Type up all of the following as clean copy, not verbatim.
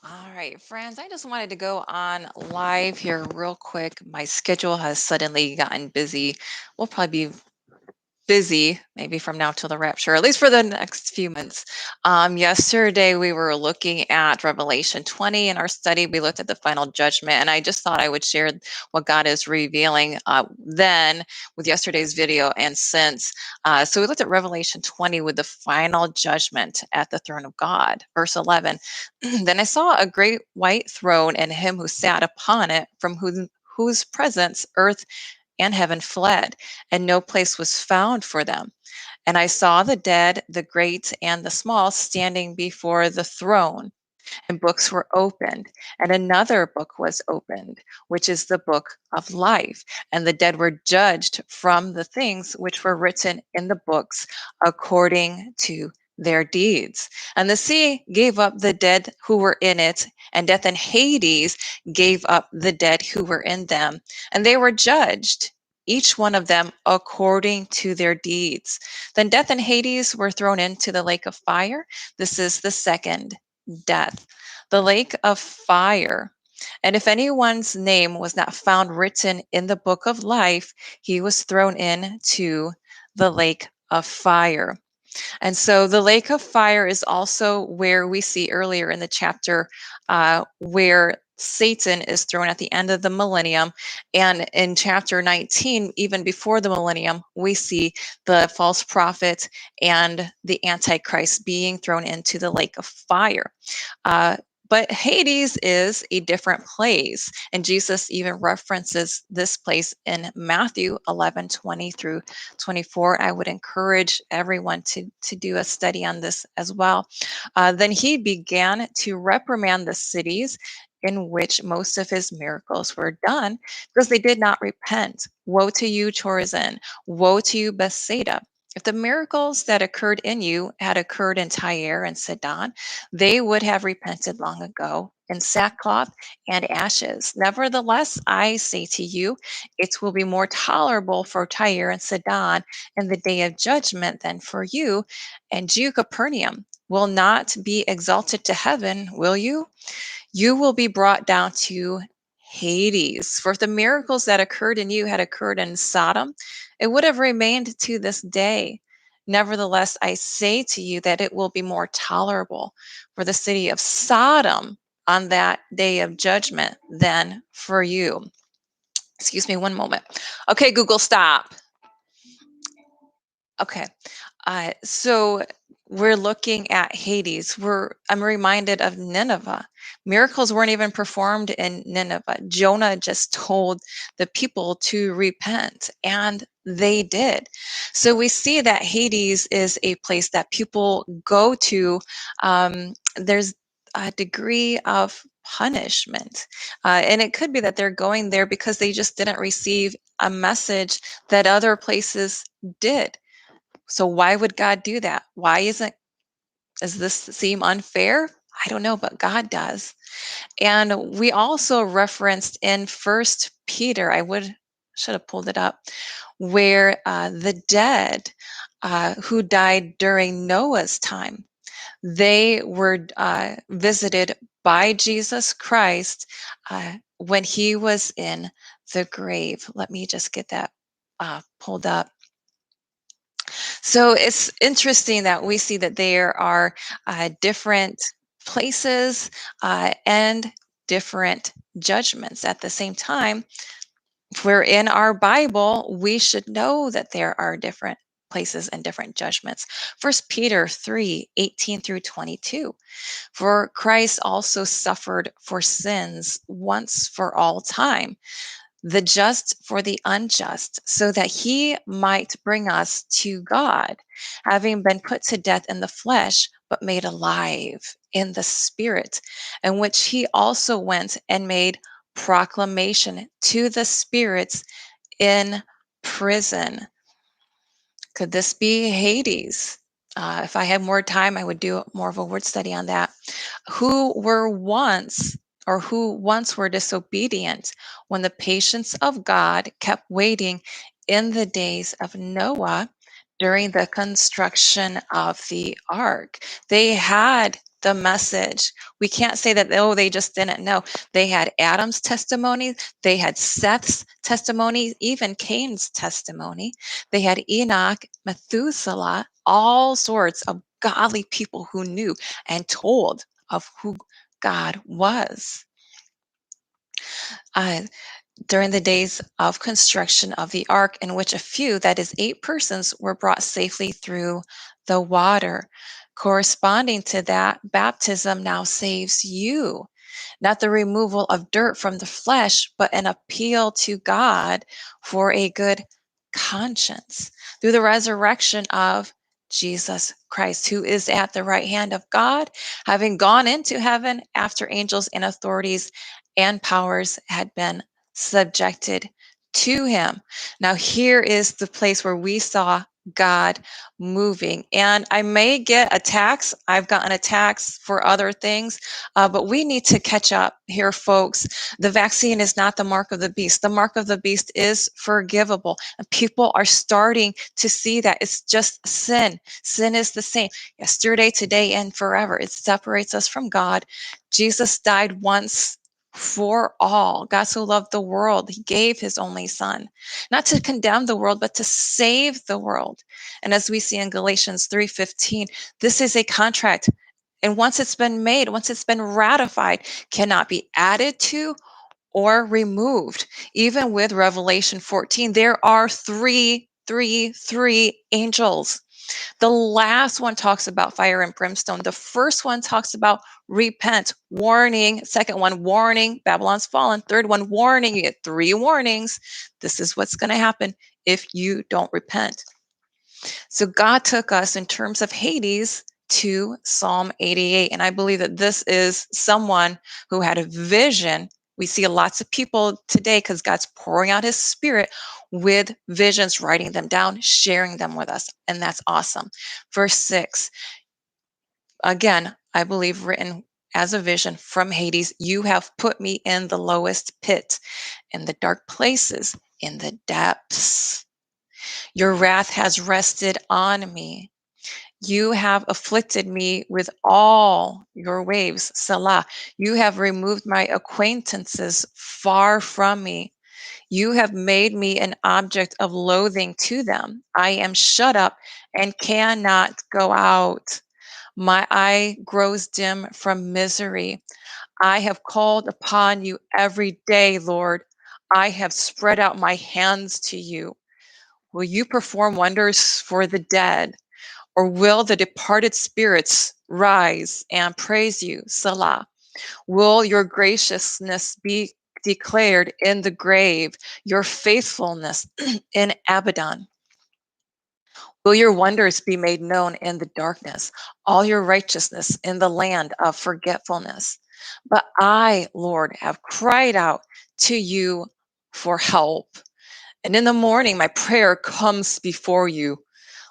All right, friends, I just wanted to go on live here real quick. My schedule has suddenly gotten busy. We'll probably be busy maybe from now till the rapture, at least for the next few months. Yesterday, we were looking at Revelation 20 in our study. We looked at the final judgment, and I just thought I would share what God is revealing then with yesterday's video and since. So we looked at Revelation 20 with the final judgment at the throne of God. Verse 11, then I saw a great white throne and him who sat upon it, from whose presence earth and heaven fled, and no place was found for them. And I saw the dead, the great and the small, standing before the throne, and books were opened. And another book was opened, which is the book of life. And the dead were judged from the things which were written in the books according to their deeds. And the sea gave up the dead who were in it, and death and Hades gave up the dead who were in them. And they were judged, each one of them according to their deeds. Then death and Hades were thrown into the lake of fire. This is the second death, the lake of fire. And if anyone's name was not found written in the book of life, he was thrown into the lake of fire. And so the lake of fire is also where we see earlier in the chapter where Satan is thrown at the end of the millennium. And in chapter 19, even before the millennium, we see the false prophet and the Antichrist being thrown into the lake of fire. Uh, but Hades is a different place. And Jesus even references this place in Matthew 11:20 through 24. I would encourage everyone to do a study on this as well. Then he began to reprimand the cities in which most of his miracles were done because they did not repent. Woe to you, Chorazin! Woe to you, Bethsaida! If the miracles that occurred in you had occurred in Tyre and Sidon, they would have repented long ago in sackcloth and ashes. Nevertheless, I say to you, it will be more tolerable for Tyre and Sidon in the day of judgment than for you. And you, Capernaum, will not be exalted to heaven, will you? You will be brought down to Hades. For if the miracles that occurred in you had occurred in Sodom, it would have remained to this day. Nevertheless, I say to you that it will be more tolerable for the city of Sodom on that day of judgment than for you. Excuse me one moment. Okay, Google, stop. Okay. So we're looking at Hades. I'm reminded of Nineveh. Miracles weren't even performed in Nineveh. Jonah just told the people to repent, and they did. So we see that Hades is a place that people go to. There's a degree of punishment. And it could be that they're going there because they just didn't receive a message that other places did. So why would God do that? Does this seem unfair? I don't know, but God does. And we also referenced in First Peter, should have pulled it up, where the dead who died during Noah's time, they were visited by Jesus Christ when he was in the grave. Let me just get that pulled up. So it's interesting that we see that there are different places and different judgments at the same time. If we're in our Bible, we should know that there are different places and different judgments. First Peter 3:18 through 22. For Christ also suffered for sins once for all time, the just for the unjust, so that he might bring us to God, having been put to death in the flesh, but made alive in the spirit, in which he also went and made proclamation to the spirits in prison. Could this be Hades? If I had more time, I would do more of a word study on that. Who once were disobedient when the patience of God kept waiting in the days of Noah during the construction of the ark. They had the message. We can't say that, oh, they just didn't know. They had Adam's testimony, they had Seth's testimony, even Cain's testimony. They had Enoch, Methuselah, all sorts of godly people who knew and told of who God was. Uh, During the days of construction of the ark, in which a few, that is 8 persons, were brought safely through the water. Corresponding to that, baptism now saves you. Not the removal of dirt from the flesh, but an appeal to God for a good conscience through the resurrection of Jesus Christ, who is at the right hand of God, having gone into heaven after angels and authorities and powers had been subjected to him. Now, here is the place where we saw God moving. And I may get attacks. I've gotten attacks for other things, but we need to catch up here, folks. The vaccine is not the mark of the beast. The mark of the beast is forgivable. And people are starting to see that it's just sin. Sin is the same yesterday, today, and forever. It separates us from God. Jesus died once for all. God so loved the world, he gave his only son, not to condemn the world, but to save the world. And as we see in Galatians 3:15, this is a contract. And once it's been made, once it's been ratified, cannot be added to or removed. Even with Revelation 14, there are three angels. The last one talks about fire and brimstone. The first one talks about repent, warning. Second one, warning, Babylon's fallen. Third one, warning. You get 3 warnings. This is what's going to happen if you don't repent. So God took us in terms of Hades to Psalm 88. And I believe that this is someone who had a vision. We see lots of people today because God's pouring out his spirit with visions, writing them down, sharing them with us. And that's awesome. Verse 6, again, I believe written as a vision from Hades, you have put me in the lowest pit, in the dark places, in the depths. Your wrath has rested on me. You have afflicted me with all your waves, Selah. You have removed my acquaintances far from me. You have made me an object of loathing to them. I am shut up and cannot go out. My eye grows dim from misery. I have called upon you every day, Lord. I have spread out my hands to you. Will you perform wonders for the dead? Or will the departed spirits rise and praise you, Selah? Will your graciousness be declared in the grave, your faithfulness in Abaddon? Will your wonders be made known in the darkness, all your righteousness in the land of forgetfulness? But I, Lord, have cried out to you for help. And in the morning, my prayer comes before you.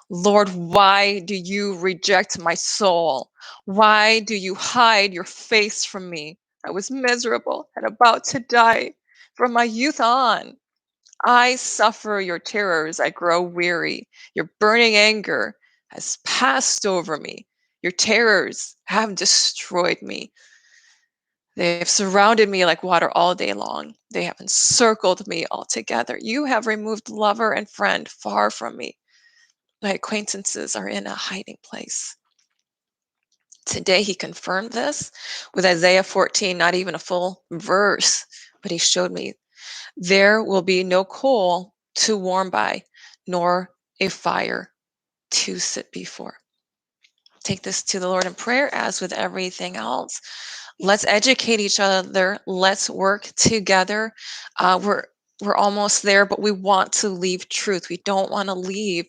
Lord, why do you reject my soul? Why do you hide your face from me? I was miserable and about to die from my youth on. I suffer your terrors. I grow weary. Your burning anger has passed over me. Your terrors have destroyed me. They have surrounded me like water all day long. They have encircled me altogether. You have removed lover and friend far from me. My acquaintances are in a hiding place. Today, he confirmed this with Isaiah 14, not even a full verse, but he showed me there will be no coal to warm by, nor a fire to sit before. Take this to the Lord in prayer, as with everything else. Let's educate each other. Let's work together. We're almost there, but we want to leave truth. We don't want to leave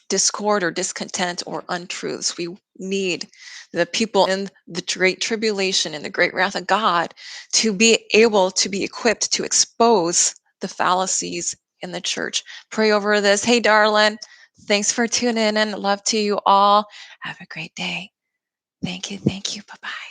discord or discontent or untruths. We need the people in the great tribulation and the great wrath of God to be able to be equipped to expose the fallacies in the church. Pray over this. Hey, darling, thanks for tuning in. Love to you all. Have a great day. Thank you. Thank you. Bye bye.